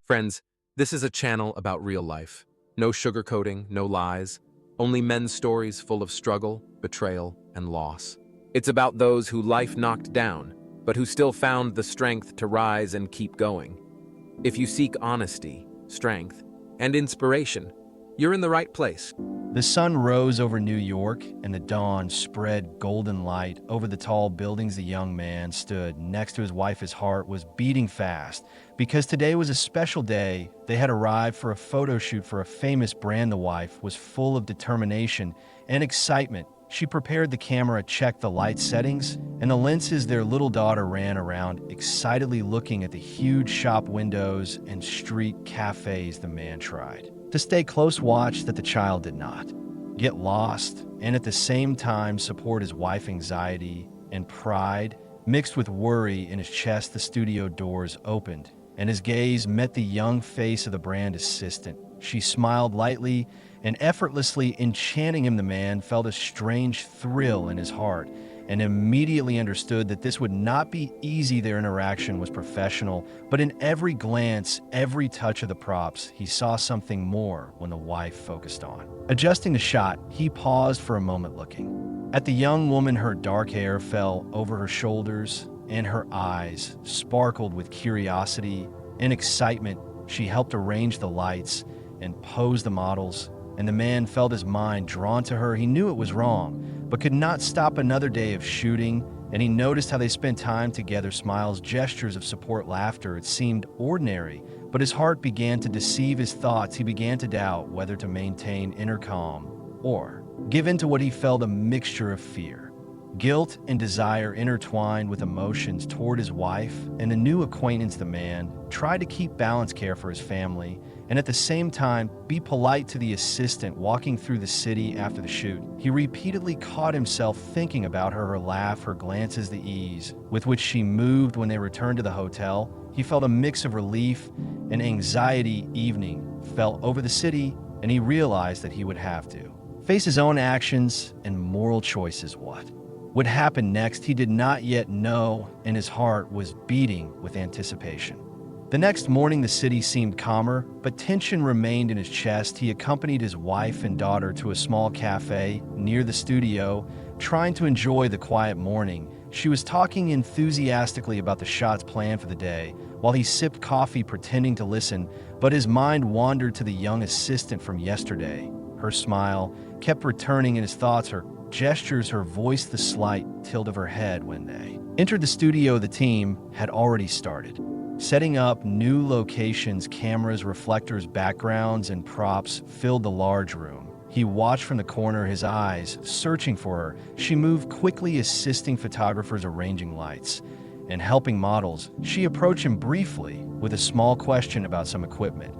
Friends, this is a channel about real life. No sugarcoating, no lies, only men's stories full of struggle, betrayal, and loss. It's about those who life knocked down, but who still found the strength to rise and keep going. If you seek honesty, strength, and inspiration, you're in the right place. The sun rose over New York, and the dawn spread golden light over the tall buildings. The young man stood next to his wife. His heart was beating fast because today was a special day. They had arrived for a photo shoot for a famous brand. The wife was full of determination and excitement. She prepared the camera, checked the light settings, and the lenses. Their little daughter ran around, excitedly looking at the huge shop windows and street cafes. The man tried to stay close watch that the child did not get lost, and at the same time support his wife's anxiety and pride mixed with worry in his chest. The studio doors opened, and his gaze met the young face of the brand assistant. She smiled lightly and effortlessly, enchanting him. The man felt a strange thrill in his heart and immediately understood that this would not be easy. Their interaction was professional, but in every glance, every touch of the props, he saw something more. When the wife focused on adjusting the shot, he paused for a moment, looking at the young woman. Her dark hair fell over her shoulders, and her eyes sparkled with curiosity and excitement. She helped arrange the lights and pose the models, and the man felt his mind drawn to her. He knew it was wrong, but could not stop another day of shooting, and he noticed how they spent time together. Smiles, gestures of support, laughter. It seemed ordinary, but his heart began to deceive his thoughts. He began to doubt whether to maintain inner calm or give in to what he felt, a mixture of fear, guilt, and desire intertwined with emotions toward his wife and the new acquaintance. The man tried to keep balance, care for his family, and at the same time be polite to the assistant. Walking through the city after the shoot, he repeatedly caught himself thinking about her laugh, her glances, the ease with which she moved. When they returned to the hotel, he felt a mix of relief and anxiety. Evening fell over the city, and he realized that he would have to face his own actions and moral choices. What would happen next, he did not yet know, and his heart was beating with anticipation. The next morning, the city seemed calmer, but tension remained in his chest. He accompanied his wife and daughter to a small cafe near the studio, trying to enjoy the quiet morning. She was talking enthusiastically about the shots planned for the day, while he sipped coffee, pretending to listen, but his mind wandered to the young assistant from yesterday. Her smile kept returning in his thoughts, her gestures, her voice, the slight tilt of her head. When they entered the studio, the team had already started setting up new locations. Cameras, reflectors, backgrounds, and props filled the large room. He watched from the corner, his eyes searching for her. She moved quickly, assisting photographers, arranging lights, and helping models. She approached him briefly with a small question about some equipment,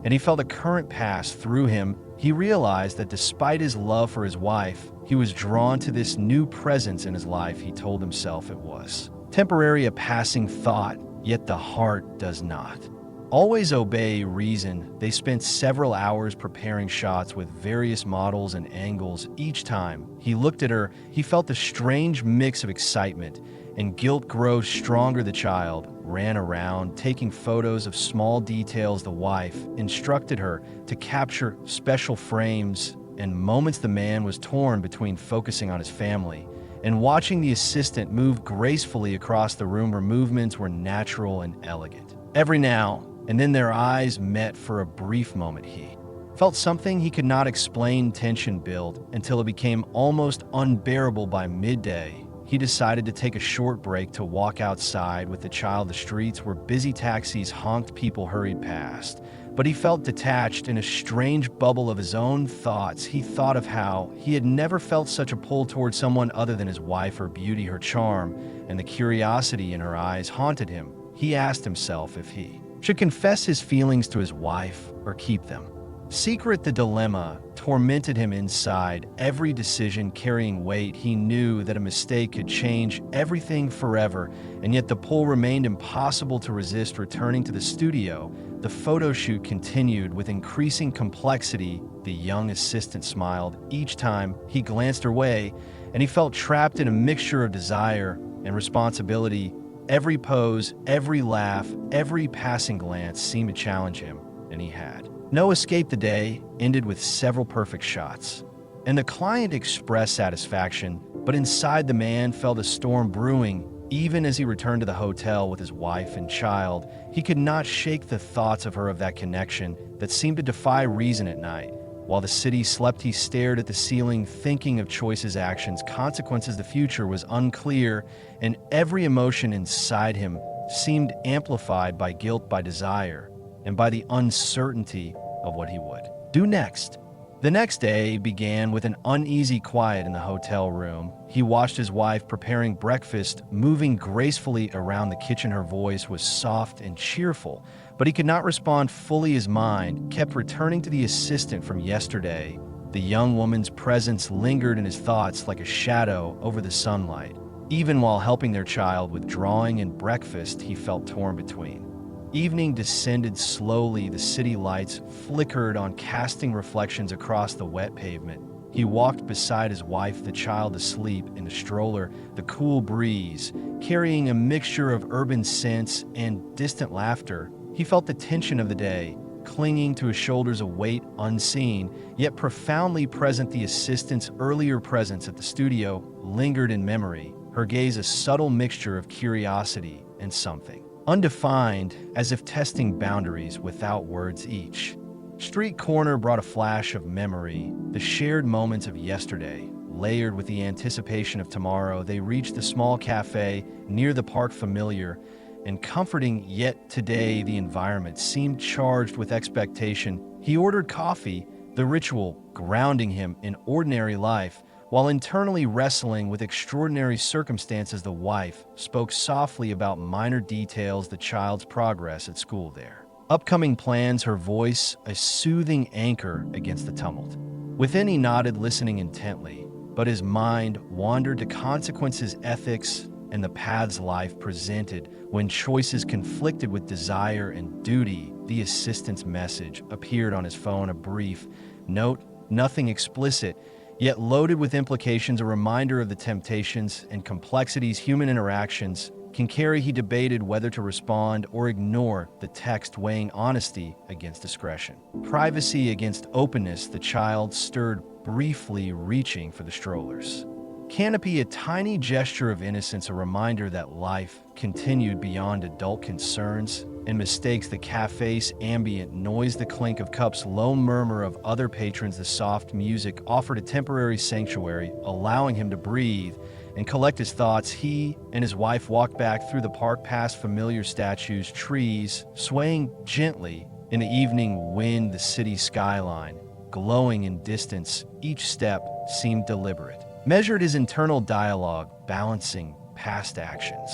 and he felt a current pass through him. He realized that despite his love for his wife, he was drawn to this new presence in his life. He told himself it was temporary, a passing thought, yet the heart does not always obey reason. They spent several hours preparing shots with various models and angles. Each time he looked at her, he felt a strange mix of excitement and guilt grow stronger. The child ran around, taking photos of small details. The wife instructed her to capture special frames and moments. The man was torn between focusing on his family and watching the assistant move gracefully across the room. Her movements were natural and elegant. Every now and then their eyes met for a brief moment. He felt something he could not explain. Tension built until it became almost unbearable. By midday, he decided to take a short break to walk outside with the child. The streets were busy, taxis honked, people hurried past, but he felt detached in a strange bubble of his own thoughts. He thought of how he had never felt such a pull towards someone other than his wife. Her beauty, her charm, and the curiosity in her eyes haunted him. He asked himself if he should confess his feelings to his wife or keep them secret. The dilemma tormented him inside, every decision carrying weight. He knew that a mistake could change everything forever, and yet the pull remained impossible to resist. Returning to the studio, the photo shoot continued with increasing complexity. The young assistant smiled each time he glanced her way, and he felt trapped in a mixture of desire and responsibility. Every pose, every laugh, every passing glance seemed to challenge him, and he had. No escape. The day ended with several perfect shots, and the client expressed satisfaction, but inside the man felt a storm brewing. Even as he returned to the hotel with his wife and child, he could not shake the thoughts of her, of that connection that seemed to defy reason at night. While the city slept, he stared at the ceiling, thinking of choices, actions, consequences. The future was unclear, and every emotion inside him seemed amplified by guilt, by desire, and by the uncertainty of what he would do next. The next day began with an uneasy quiet in the hotel room. He watched his wife preparing breakfast, moving gracefully around the kitchen. Her voice was soft and cheerful, but he could not respond fully. His mind kept returning to the assistant from yesterday. The young woman's presence lingered in his thoughts like a shadow over the sunlight. Even while helping their child with drawing and breakfast, he felt torn between. Evening descended slowly. The city lights flickered on, casting reflections across the wet pavement. He walked beside his wife, the child asleep in the stroller, the cool breeze carrying a mixture of urban scents and distant laughter. He felt the tension of the day clinging to his shoulders, a weight unseen, yet profoundly present. The assistant's earlier presence at the studio lingered in memory, her gaze a subtle mixture of curiosity and something undefined, as if testing boundaries without words. Each street corner brought a flash of memory, the shared moments of yesterday, layered with the anticipation of tomorrow. They reached the small cafe near the park, familiar and comforting, yet today the environment seemed charged with expectation. He ordered coffee, the ritual grounding him in ordinary life, while internally wrestling with extraordinary circumstances. The wife spoke softly about minor details, the child's progress at school there, upcoming plans, her voice a soothing anchor against the tumult. Within, he nodded, listening intently, but his mind wandered to consequences, ethics, and the paths life presented when choices conflicted with desire and duty. The assistant's message appeared on his phone, a brief note, nothing explicit, yet loaded with implications, a reminder of the temptations and complexities human interactions can carry. He debated whether to respond or ignore the text, weighing honesty against discretion, privacy against openness. The child stirred briefly, reaching for the stroller's canopy, a tiny gesture of innocence, a reminder that life continued beyond adult concerns and mistakes. The cafe's ambient noise, the clink of cups, low murmur of other patrons, the soft music offered a temporary sanctuary, allowing him to breathe and collect his thoughts. He and his wife walked back through the park, past familiar statues, trees swaying gently in the evening wind, the city skyline glowing in distance. Each step seemed deliberate, measured. His internal dialogue balancing past actions,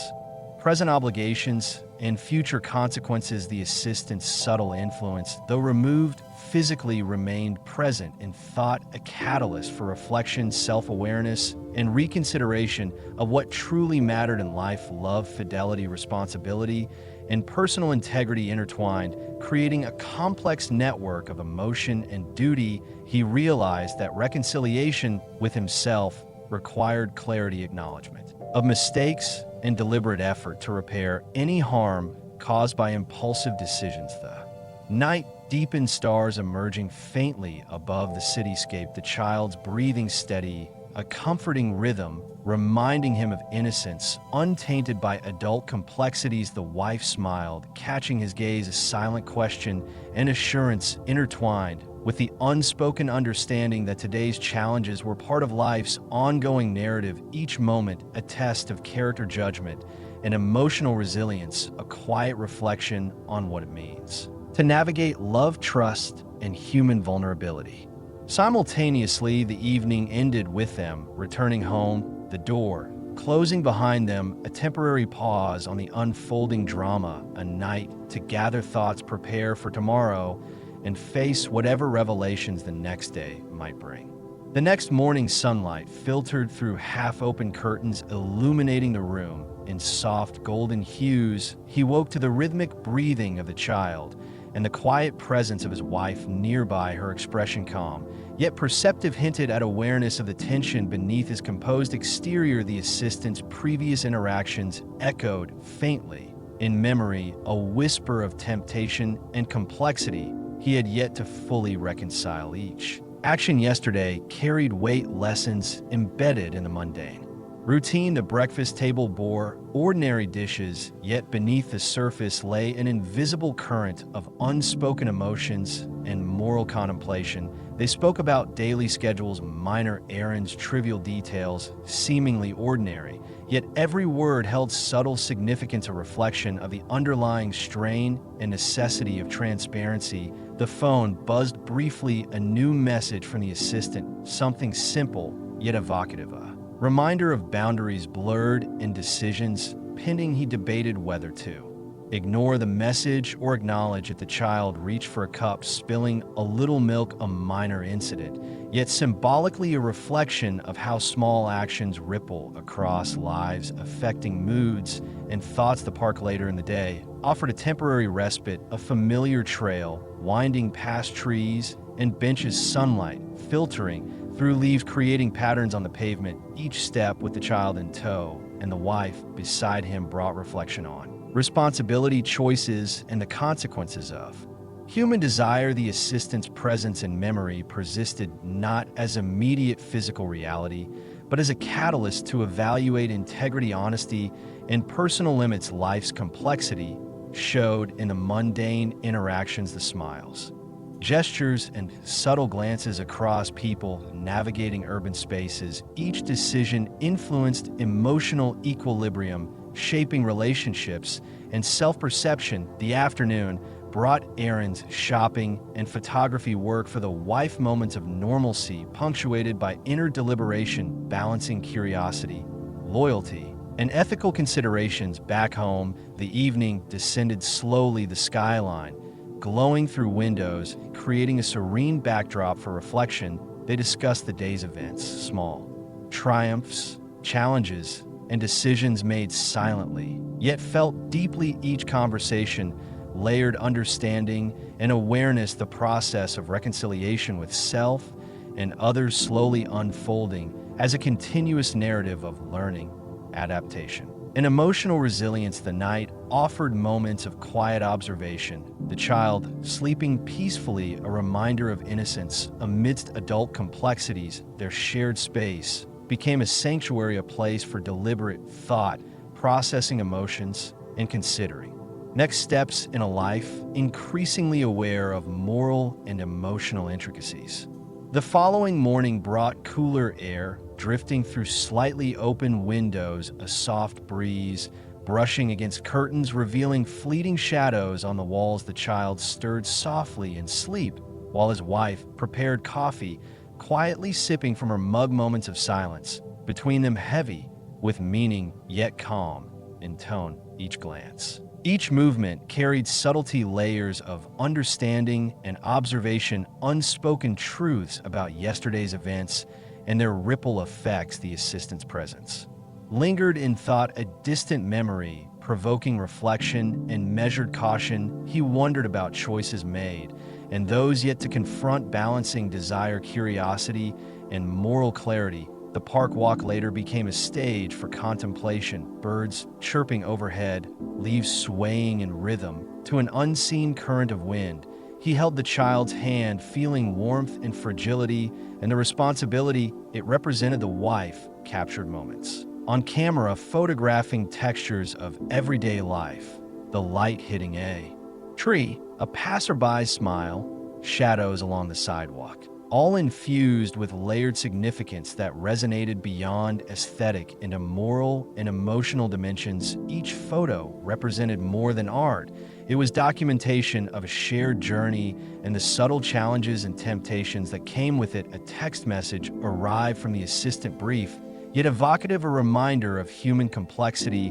present obligations, and future consequences. The assistant's subtle influence, though removed physically, remained present in thought, a catalyst for reflection, self-awareness, and reconsideration of what truly mattered in life. Love, fidelity, responsibility, and personal integrity intertwined, creating a complex network of emotion and duty. He realized that reconciliation with himself required clarity, acknowledgement of mistakes, and deliberate effort to repair any harm caused by impulsive decisions. The night deepened, stars emerging faintly above the cityscape, the child's breathing steady, a comforting rhythm reminding him of innocence, untainted by adult complexities. The wife smiled, catching his gaze, a silent question and assurance intertwined with the unspoken understanding that today's challenges were part of life's ongoing narrative, each moment a test of character, judgment, and emotional resilience, a quiet reflection on what it means to navigate love, trust, and human vulnerability. Simultaneously, the evening ended with them returning home, the door closing behind them, a temporary pause on the unfolding drama, a night to gather thoughts, prepare for tomorrow, and face whatever revelations the next day might bring. The next morning, sunlight filtered through half-open curtains, illuminating the room in soft golden hues. He woke to the rhythmic breathing of the child and the quiet presence of his wife nearby, her expression calm, yet perceptive, hinted at awareness of the tension beneath his composed exterior. The assistant's previous interactions echoed faintly in memory, a whisper of temptation and complexity he had yet to fully reconcile. Each action yesterday carried weight, lessons embedded in the mundane. Routine, the breakfast table bore ordinary dishes, yet beneath the surface lay an invisible current of unspoken emotions and moral contemplation. They spoke about daily schedules, minor errands, trivial details, seemingly ordinary, yet every word held subtle significance, a reflection of the underlying strain and necessity of transparency. The phone buzzed briefly, a new message from the assistant, something simple yet evocative. Reminder of boundaries blurred and decisions pending. He debated whether to ignore the message or acknowledge it. The child reached for a cup, spilling a little milk, a minor incident, yet symbolically a reflection of how small actions ripple across lives, affecting moods and thoughts. The park later in the day offered a temporary respite, a familiar trail winding past trees and benches, sunlight filtering through leaves, creating patterns on the pavement. Each step with the child in tow and the wife beside him brought reflection on responsibility, choices, and the consequences of human desire. The assistant's presence and memory persisted not as immediate physical reality, but as a catalyst to evaluate integrity, honesty, and personal limits. Life's complexity showed in the mundane interactions, the smiles, gestures, and subtle glances across people navigating urban spaces. Each decision influenced emotional equilibrium, shaping relationships and self-perception. The afternoon brought errands, shopping, and photography work for the wife, moments of normalcy punctuated by inner deliberation, balancing curiosity, loyalty, and ethical considerations. Back home, the evening descended slowly, the skyline glowing through windows, creating a serene backdrop for reflection. They discussed the day's events, small triumphs, challenges, and decisions made silently, yet felt deeply. Each conversation layered understanding and awareness, the process of reconciliation with self and others slowly unfolding as a continuous narrative of learning, adaptation, and emotional resilience. The night offered moments of quiet observation, the child sleeping peacefully, a reminder of innocence amidst adult complexities. Their shared space became a sanctuary, a place for deliberate thought, processing emotions, and considering next steps in a life increasingly aware of moral and emotional intricacies. The following morning brought cooler air drifting through slightly open windows, a soft breeze brushing against curtains, revealing fleeting shadows on the walls. The child stirred softly in sleep while his wife prepared coffee, quietly sipping from her mug. Moments of silence between them, heavy with meaning yet calm in tone. Each glance, each movement carried subtlety, layers of understanding and observation, unspoken truths about yesterday's events and their ripple effects. The assistant's presence lingered in thought, a distant memory, provoking reflection and measured caution. He wondered about choices made and those yet to confront, balancing desire, curiosity, and moral clarity. The park walk later became a stage for contemplation, birds chirping overhead, leaves swaying in rhythm to an unseen current of wind. He held the child's hand, feeling warmth and fragility, and the responsibility it represented. The wife captured moments on camera, photographing textures of everyday life, the light hitting a tree, a passerby's smile, shadows along the sidewalk, all infused with layered significance that resonated beyond aesthetic into moral and emotional dimensions. Each photo represented more than art. It was documentation of a shared journey and the subtle challenges and temptations that came with it. A text message arrived from the assistant, brief yet evocative, a reminder of human complexity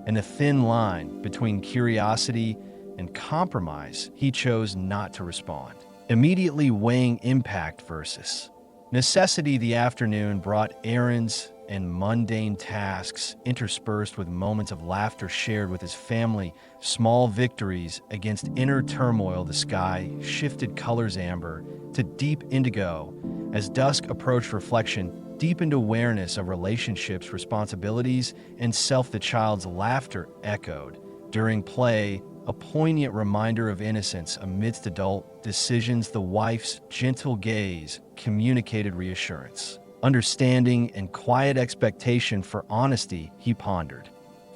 and the thin line between curiosity and compromise. He chose not to respond, immediately weighing impact versus necessity. The afternoon brought errands and mundane tasks interspersed with moments of laughter shared with his family, small victories against inner turmoil. The sky shifted colors amber to deep indigo as dusk approached. Reflection deepened awareness of relationships, responsibilities, and self. The child's laughter echoed during play, a poignant reminder of innocence amidst adult decisions. The wife's gentle gaze communicated reassurance, understanding, and quiet expectation for honesty. He pondered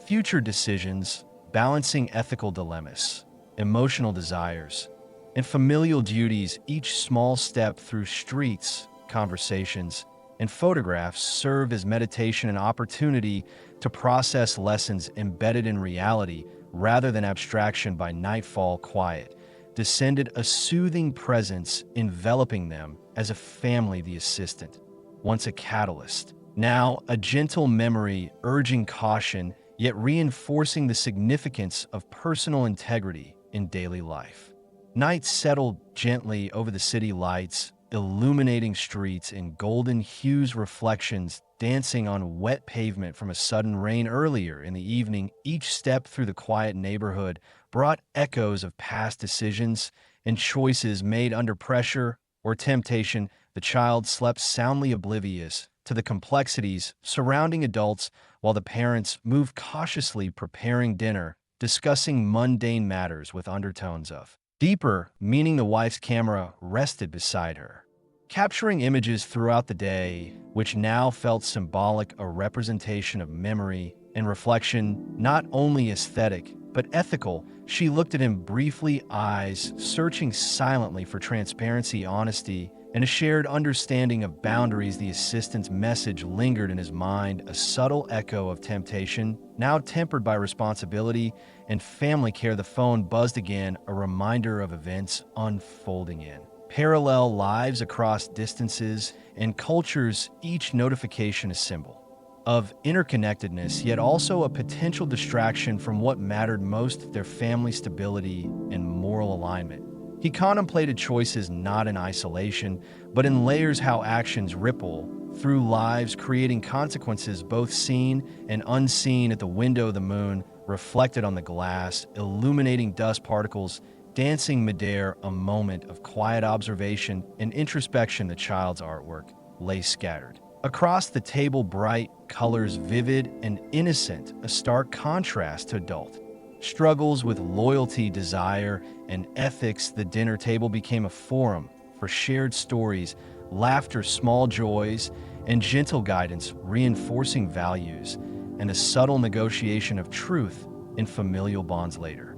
future decisions, balancing ethical dilemmas, emotional desires, and familial duties. Each small step through streets, conversations, and photographs served as meditation, and opportunity to process lessons embedded in reality rather than abstraction. By nightfall, quiet descended, a soothing presence enveloping them as a family. The assistant, once a catalyst, now a gentle memory, urging caution, yet reinforcing the significance of personal integrity in daily life. Night settled gently over the city, lights illuminating streets in golden hues, reflections dancing on wet pavement from a sudden rain earlier in the evening. Each step through the quiet neighborhood brought echoes of past decisions and choices made under pressure or temptation. The child slept soundly, oblivious to the complexities surrounding adults, while the parents moved cautiously, preparing dinner, discussing mundane matters with undertones of deeper meaning. The wife's camera rested beside her, capturing images throughout the day, which now felt symbolic, a representation of memory and reflection, not only aesthetic, but ethical. She looked at him briefly, eyes searching silently for transparency, honesty, and a shared understanding of boundaries. The assistant's message lingered in his mind, a subtle echo of temptation, now tempered by responsibility and family care. The phone buzzed again, a reminder of events unfolding in parallel lives across distances and cultures, each notification a symbol of interconnectedness, yet also a potential distraction from what mattered most: their family stability and moral alignment. He contemplated choices not in isolation, but in layers, how actions ripple through lives, creating consequences both seen and unseen. At the window, the moon reflected on the glass, illuminating dust particles dancing midair, a moment of quiet observation and introspection. The child's artwork lay scattered across the table, bright colors, vivid and innocent, a stark contrast to adult struggles with loyalty, desire, and ethics. The dinner table became a forum for shared stories, laughter, small joys, and gentle guidance, reinforcing values and the subtle negotiation of truth in familial bonds. Later,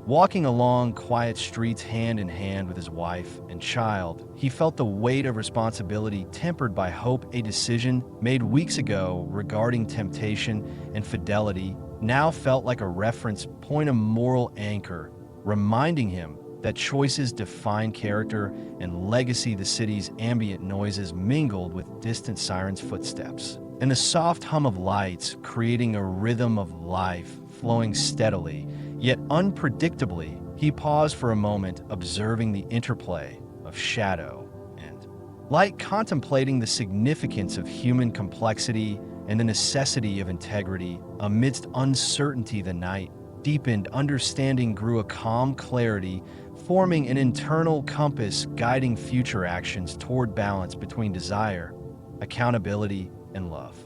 walking along quiet streets hand in hand with his wife and child, he felt the weight of responsibility tempered by hope. A decision made weeks ago regarding temptation and fidelity now felt like a reference point, a moral anchor, reminding him that choices define character and legacy. The city's ambient noises mingled with distant sirens' footsteps, and the soft hum of lights creating a rhythm of life flowing steadily, yet unpredictably. He paused for a moment, observing the interplay of shadow and light, contemplating the significance of human complexity and the necessity of integrity amidst uncertainty. The night deepened, understanding grew, a calm clarity, forming an internal compass guiding future actions toward balance between desire, accountability, and love.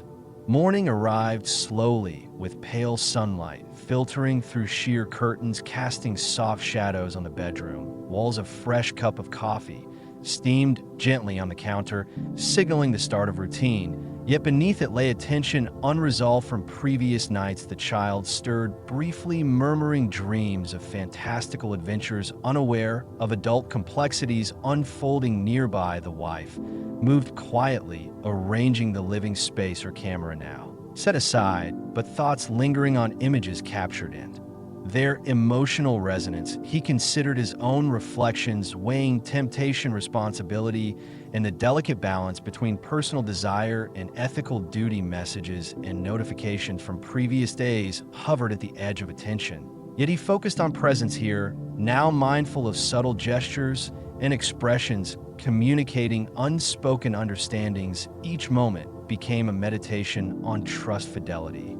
Morning arrived slowly, with pale sunlight filtering through sheer curtains, casting soft shadows on the bedroom walls. A fresh cup of coffee steamed gently on the counter, signaling the start of routine. Yet beneath it lay a tension unresolved from previous nights. The child stirred briefly, murmuring dreams of fantastical adventures, unaware of adult complexities unfolding nearby. The wife moved quietly, arranging the living space, her camera now set aside, but thoughts lingering on images captured in their emotional resonance. He considered his own reflections, weighing temptation, responsibility, and the delicate balance between personal desire and ethical duty. Messages and notifications from previous days hovered at the edge of attention. Yet he focused on presence here, now mindful of subtle gestures and expressions, communicating unspoken understandings. Each moment became a meditation on trust, fidelity,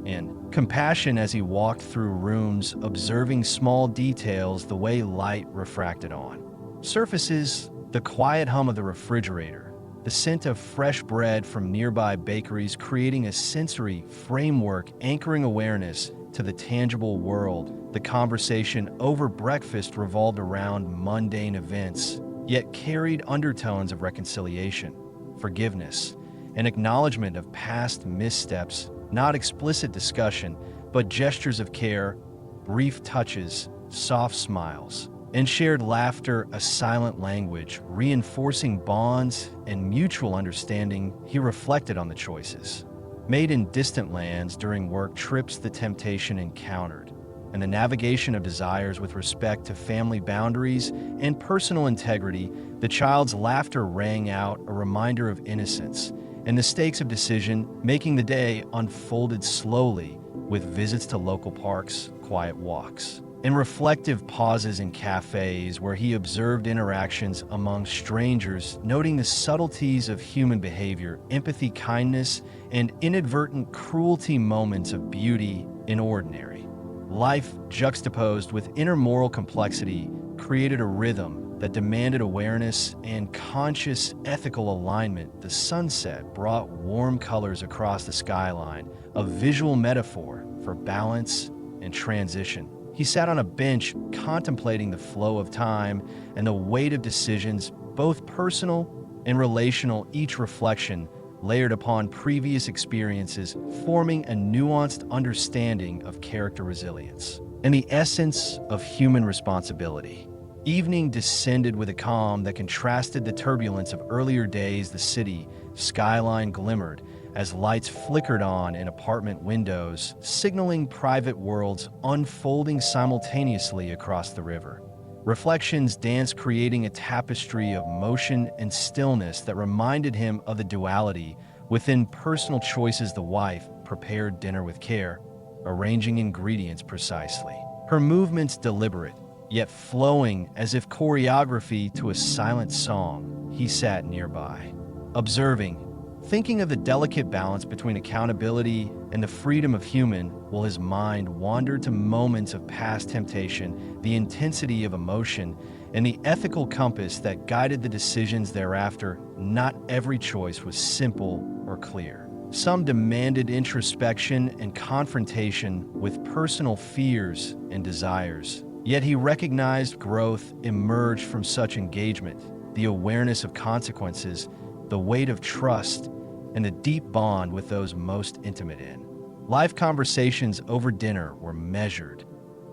and compassion as he walked through rooms, observing small details the way light refracted on surfaces, the quiet hum of the refrigerator, the scent of fresh bread from nearby bakeries, creating a sensory framework anchoring awareness to the tangible world. The conversation over breakfast revolved around mundane events, yet carried undertones of reconciliation, forgiveness, and acknowledgement of past missteps, not explicit discussion, but gestures of care, brief touches, soft smiles, and shared laughter, a silent language, reinforcing bonds and mutual understanding. He reflected on the choices made in distant lands during work trips, the temptation encountered, and the navigation of desires with respect to family boundaries and personal integrity. The child's laughter rang out, a reminder of innocence, and the stakes of decision making. The day unfolded slowly, with visits to local parks, quiet walks, and reflective pauses in cafes where he observed interactions among strangers, noting the subtleties of human behavior, empathy, kindness, and inadvertent cruelty, moments of beauty in ordinary life juxtaposed with inner moral complexity created a rhythm that demanded awareness and conscious ethical alignment. The sunset brought warm colors across the skyline, a visual metaphor for balance and transition. He sat on a bench contemplating the flow of time and the weight of decisions, both personal and relational, each reflection layered upon previous experiences, forming a nuanced understanding of character, resilience, and the essence of human responsibility. Evening descended with a calm that contrasted the turbulence of earlier days. The city skyline glimmered as lights flickered on in apartment windows, signaling private worlds unfolding simultaneously across the river. Reflections danced, creating a tapestry of motion and stillness that reminded him of the duality within personal choices. The wife prepared dinner with care, arranging ingredients precisely, her movements deliberate, yet flowing as if choreography to a silent song. He sat nearby, observing, thinking of the delicate balance between accountability and the freedom of human, while his mind wandered to moments of past temptation, the intensity of emotion, and the ethical compass that guided the decisions thereafter. Not every choice was simple or clear. Some demanded introspection and confrontation with personal fears and desires. Yet he recognized growth emerged from such engagement, the awareness of consequences, the weight of trust, and the deep bond with those most intimate in life. Conversations over dinner were measured,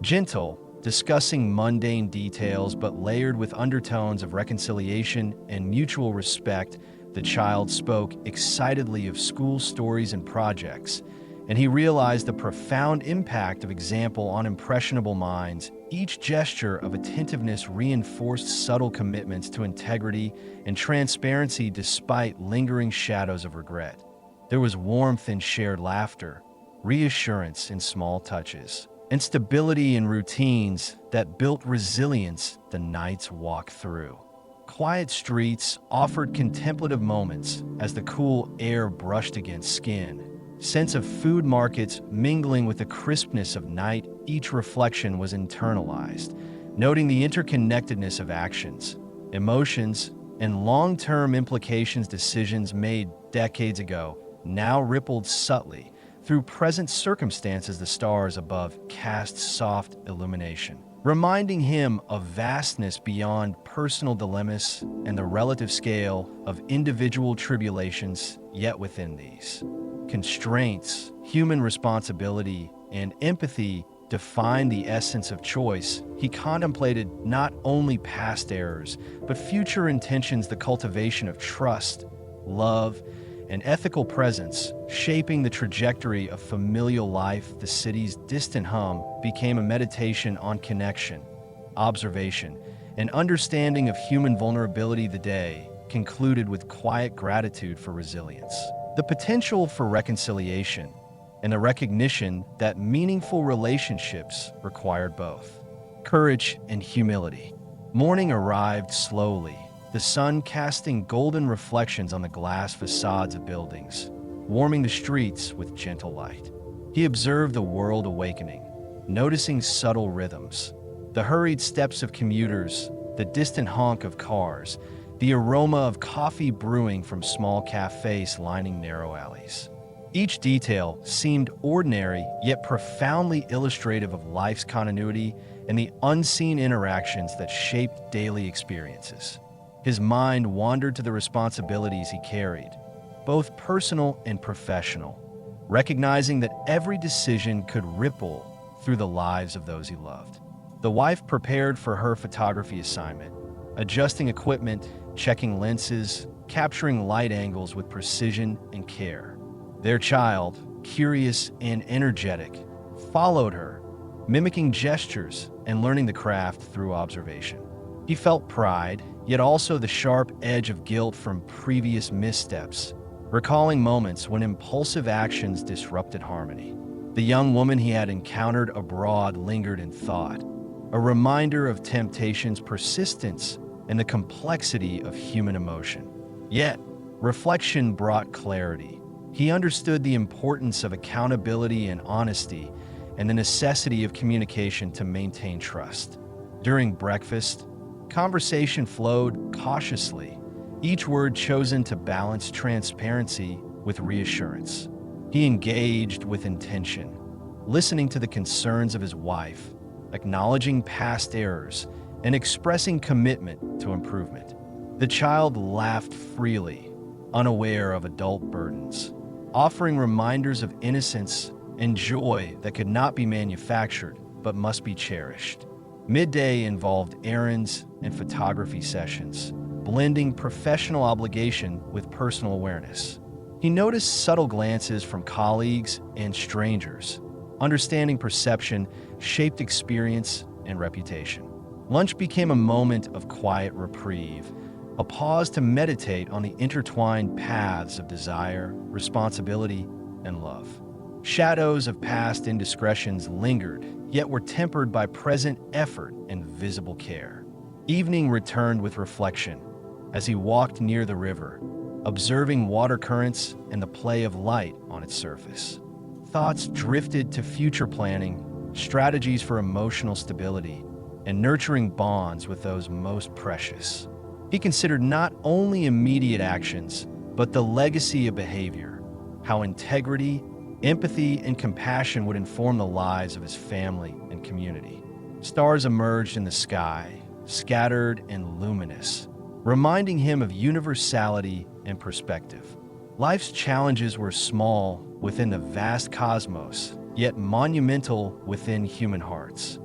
gentle, discussing mundane details but layered with undertones of reconciliation and mutual respect. The child spoke excitedly of school stories and projects, and he realized the profound impact of example on impressionable minds. Each gesture of attentiveness reinforced subtle commitments to integrity and transparency despite lingering shadows of regret. There was warmth in shared laughter, reassurance in small touches, and stability in routines that built resilience. The night's walk through quiet streets offered contemplative moments as the cool air brushed against skin. Sense of food markets mingling with the crispness of night. Each reflection was internalized, noting the interconnectedness of actions, emotions, and long-term implications. Decisions made decades ago now rippled subtly through present circumstances. The stars above cast soft illumination, reminding him of vastness beyond personal dilemmas and the relative scale of individual tribulations. Yet within these constraints, human responsibility and empathy define the essence of choice. He contemplated not only past errors, but future intentions, the cultivation of trust, love, and ethical presence, shaping the trajectory of familial life. The city's distant hum became a meditation on connection, observation, and understanding of human vulnerability. The day concluded with quiet gratitude for resilience, the potential for reconciliation, and the recognition that meaningful relationships required both courage and humility. Morning arrived slowly, the sun casting golden reflections on the glass facades of buildings, warming the streets with gentle light. He observed the world awakening, noticing subtle rhythms, the hurried steps of commuters, the distant honk of cars, the aroma of coffee brewing from small cafes lining narrow alleys. Each detail seemed ordinary yet profoundly illustrative of life's continuity and the unseen interactions that shaped daily experiences. His mind wandered to the responsibilities he carried, both personal and professional, recognizing that every decision could ripple through the lives of those he loved. The wife prepared for her photography assignment, adjusting equipment, checking lenses, capturing light angles with precision and care. Their child, curious and energetic, followed her, mimicking gestures and learning the craft through observation. He felt pride, yet also the sharp edge of guilt from previous missteps, recalling moments when impulsive actions disrupted harmony. The young woman he had encountered abroad lingered in thought, a reminder of temptation's persistence and the complexity of human emotion. Yet, reflection brought clarity. He understood the importance of accountability and honesty and the necessity of communication to maintain trust. During breakfast, conversation flowed cautiously, each word chosen to balance transparency with reassurance. He engaged with intention, listening to the concerns of his wife, acknowledging past errors, and expressing commitment to improvement. The child laughed freely, unaware of adult burdens, offering reminders of innocence and joy that could not be manufactured but must be cherished. Midday involved errands and photography sessions, blending professional obligation with personal awareness. He noticed subtle glances from colleagues and strangers. Understanding perception shaped experience and reputation. Lunch became a moment of quiet reprieve, a pause to meditate on the intertwined paths of desire, responsibility, and love. Shadows of past indiscretions lingered, yet were tempered by present effort and visible care. Evening returned with reflection as he walked near the river, observing water currents and the play of light on its surface. Thoughts drifted to future planning, strategies for emotional stability, and nurturing bonds with those most precious. He considered not only immediate actions, but the legacy of behavior, how integrity, empathy, and compassion would inform the lives of his family and community. Stars emerged in the sky, scattered and luminous, reminding him of universality and perspective. Life's challenges were small within the vast cosmos, yet monumental within human hearts,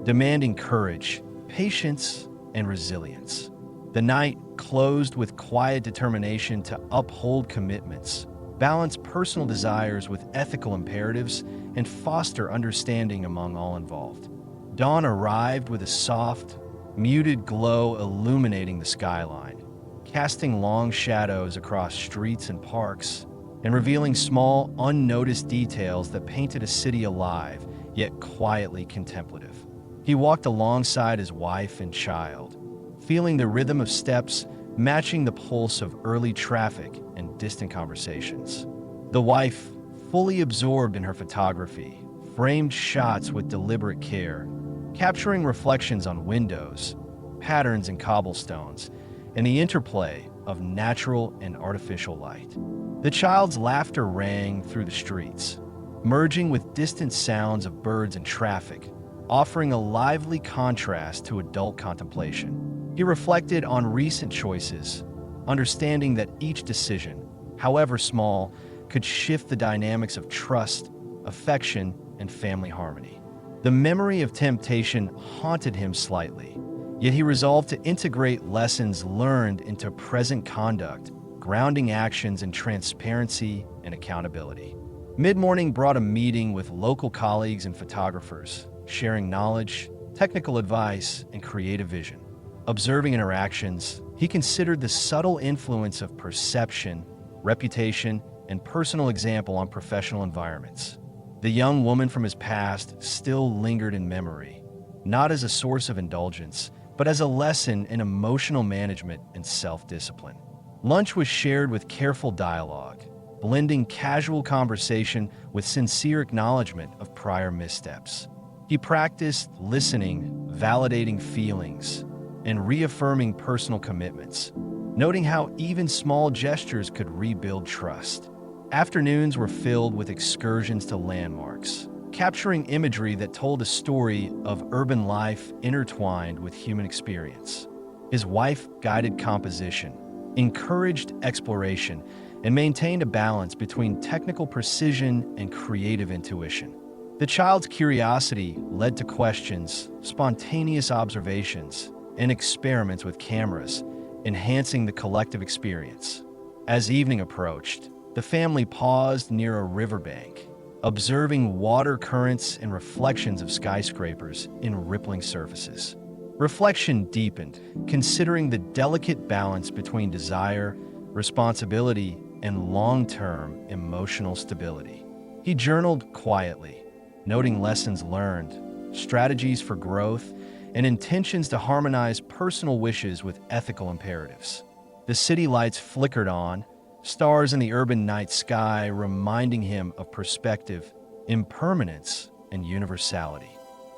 demanding courage, patience, and resilience. The night closed with quiet determination to uphold commitments, balance personal desires with ethical imperatives, and foster understanding among all involved. Dawn arrived with a soft, muted glow illuminating the skyline, casting long shadows across streets and parks, and revealing small, unnoticed details that painted a city alive, yet quietly contemplative. He walked alongside his wife and child, feeling the rhythm of steps matching the pulse of early traffic and distant conversations. The wife, fully absorbed in her photography, framed shots with deliberate care, capturing reflections on windows, patterns in cobblestones, and the interplay of natural and artificial light. The child's laughter rang through the streets, merging with distant sounds of birds and traffic, offering a lively contrast to adult contemplation. He reflected on recent choices, understanding that each decision, however small, could shift the dynamics of trust, affection, and family harmony. The memory of temptation haunted him slightly, yet he resolved to integrate lessons learned into present conduct, grounding actions in transparency and accountability. Mid-morning brought a meeting with local colleagues and photographers, sharing knowledge, technical advice, and creative vision. Observing interactions, he considered the subtle influence of perception, reputation, and personal example on professional environments. The young woman from his past still lingered in memory, not as a source of indulgence, but as a lesson in emotional management and self-discipline. Lunch was shared with careful dialogue, blending casual conversation with sincere acknowledgement of prior missteps. He practiced listening, validating feelings, and reaffirming personal commitments, noting how even small gestures could rebuild trust. Afternoons were filled with excursions to landmarks, capturing imagery that told a story of urban life intertwined with human experience. His wife guided composition, encouraged exploration, and maintained a balance between technical precision and creative intuition. The child's curiosity led to questions, spontaneous observations, and experiments with cameras, enhancing the collective experience. As evening approached, the family paused near a riverbank, observing water currents and reflections of skyscrapers in rippling surfaces. Reflection deepened, considering the delicate balance between desire, responsibility, and long-term emotional stability. He journaled quietly, noting lessons learned, strategies for growth, and intentions to harmonize personal wishes with ethical imperatives. The city lights flickered on, stars in the urban night sky reminding him of perspective, impermanence, and universality.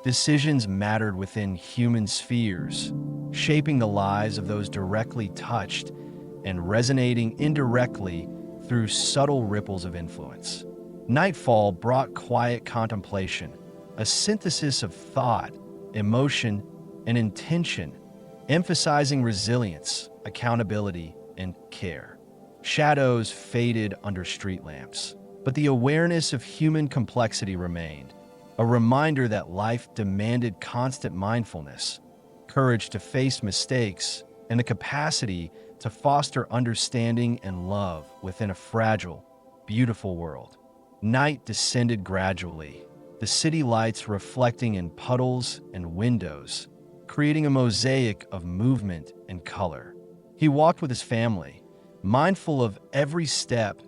Decisions mattered within human spheres, shaping the lives of those directly touched and resonating indirectly through subtle ripples of influence. Nightfall brought quiet contemplation, a synthesis of thought, emotion, and intention, emphasizing resilience, accountability, and care. Shadows faded under street lamps, but the awareness of human complexity remained, a reminder that life demanded constant mindfulness, courage to face mistakes, and the capacity to foster understanding and love within a fragile, beautiful world. Night descended gradually, the city lights reflecting in puddles and windows, creating a mosaic of movement and color. He walked with his family, mindful of every step,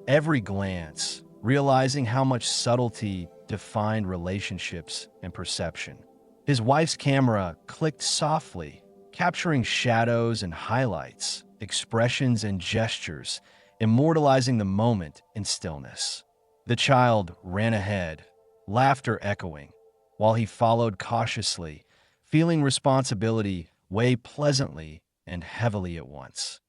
every glance, realizing how much subtlety defined relationships and perception. His wife's camera clicked softly, capturing shadows and highlights, expressions and gestures, immortalizing the moment in stillness. The child ran ahead, laughter echoing, while he followed cautiously, feeling responsibility weigh pleasantly and heavily at once.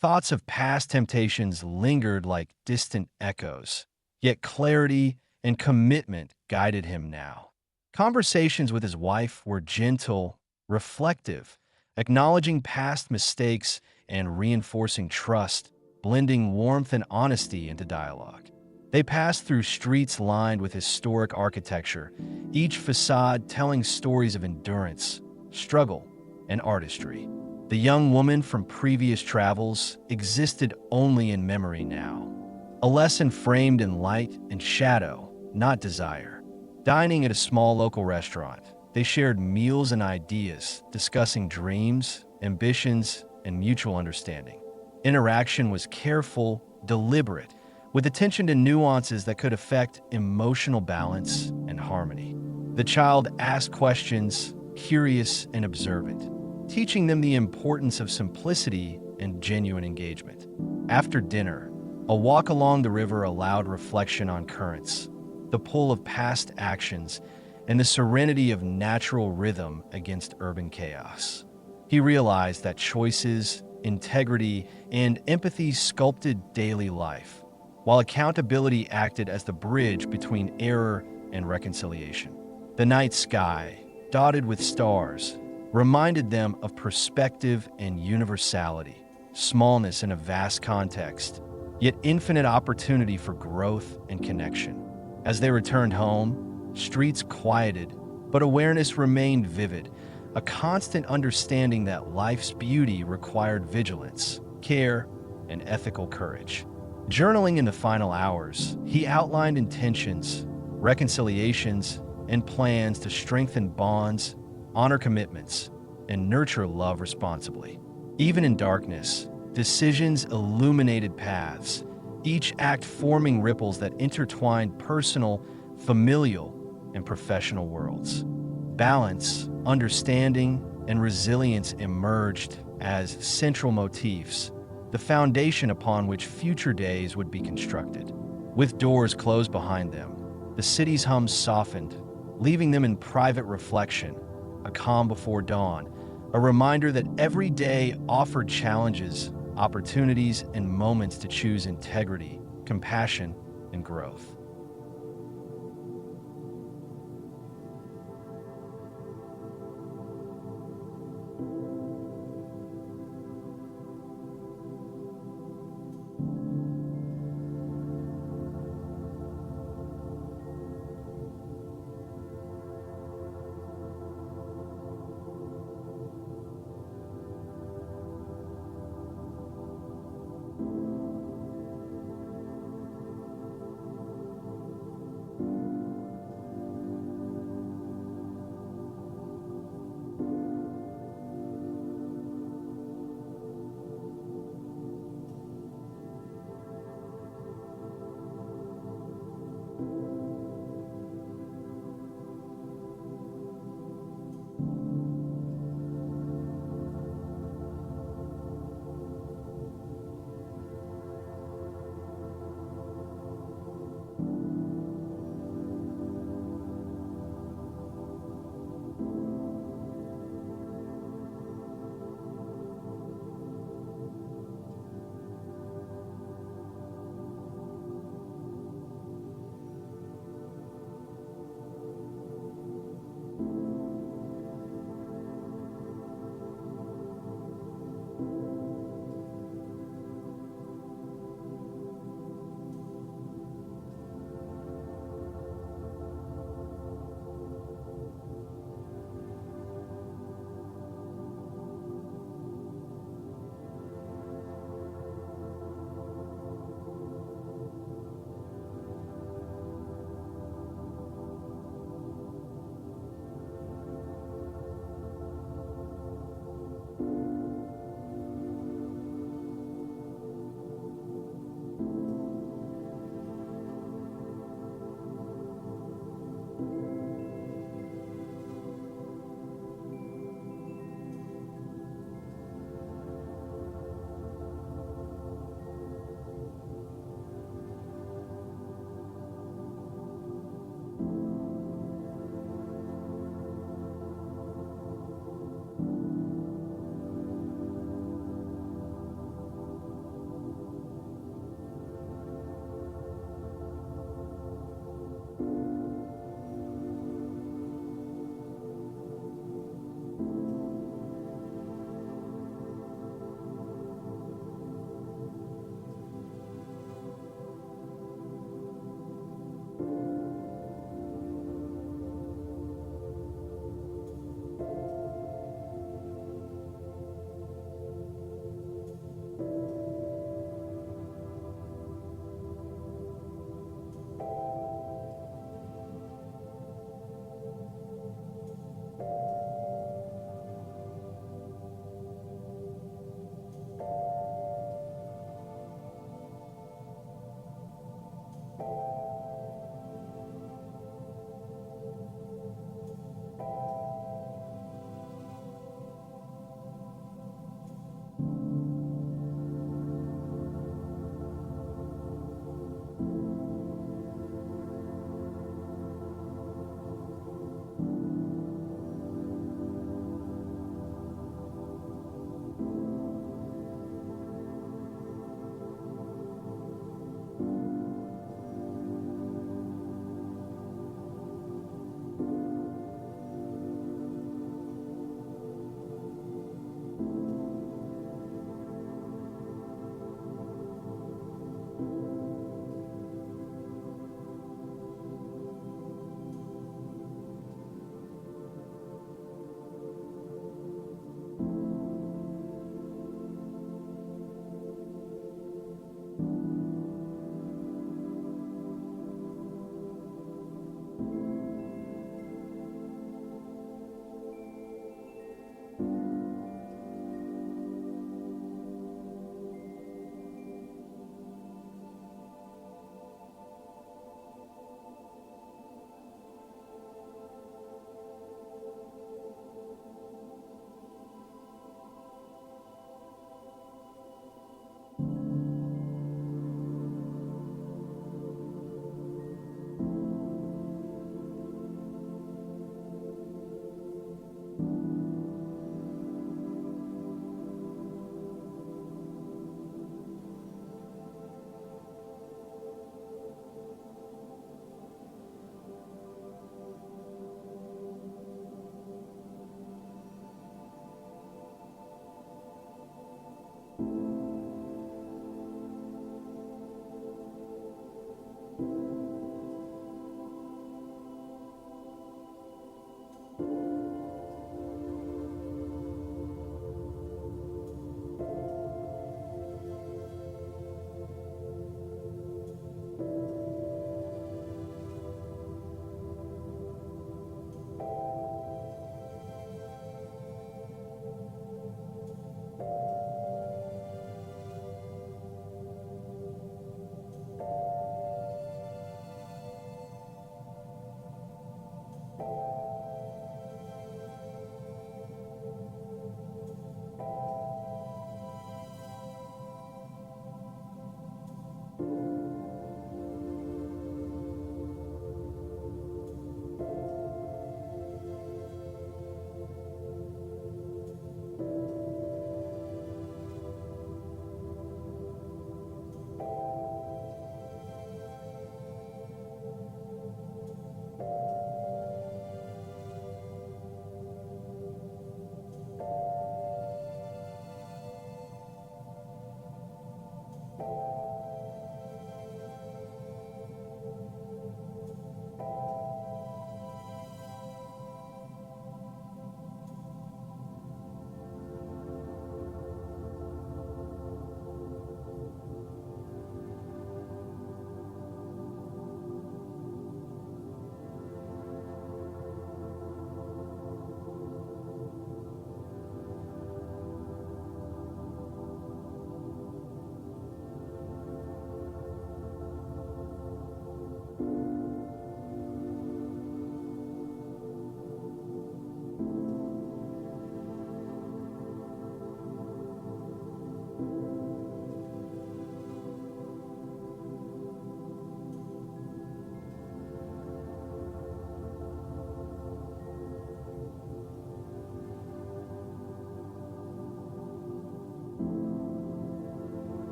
Thoughts of past temptations lingered like distant echoes, yet clarity and commitment guided him now. Conversations with his wife were gentle, reflective, acknowledging past mistakes and reinforcing trust, blending warmth and honesty into dialogue. They passed through streets lined with historic architecture, each facade telling stories of endurance, struggle, and artistry. The young woman from previous travels existed only in memory now, a lesson framed in light and shadow, not desire. Dining at a small local restaurant, they shared meals and ideas, discussing dreams, ambitions, and mutual understanding. Interaction was careful, deliberate, with attention to nuances that could affect emotional balance and harmony. The child asked questions, curious and observant, teaching them the importance of simplicity and genuine engagement. After dinner, a walk along the river allowed reflection on currents, the pull of past actions, and the serenity of natural rhythm against urban chaos. He realized that choices, integrity, and empathy sculpted daily life, while accountability acted as the bridge between error and reconciliation. The night sky, dotted with stars, reminded them of perspective and universality, smallness in a vast context, yet infinite opportunity for growth and connection. As they returned home, streets quieted, but awareness remained vivid, a constant understanding that life's beauty required vigilance, care, and ethical courage. Journaling in the final hours, he outlined intentions, reconciliations, and plans to strengthen bonds, honor commitments, and nurture love responsibly. Even in darkness, decisions illuminated paths, each act forming ripples that intertwined personal, familial, and professional worlds. Balance, understanding, and resilience emerged as central motifs, the foundation upon which future days would be constructed. With doors closed behind them, the city's hum softened, leaving them in private reflection, a calm before dawn, a reminder that every day offered challenges, opportunities, and moments to choose integrity, compassion, and growth.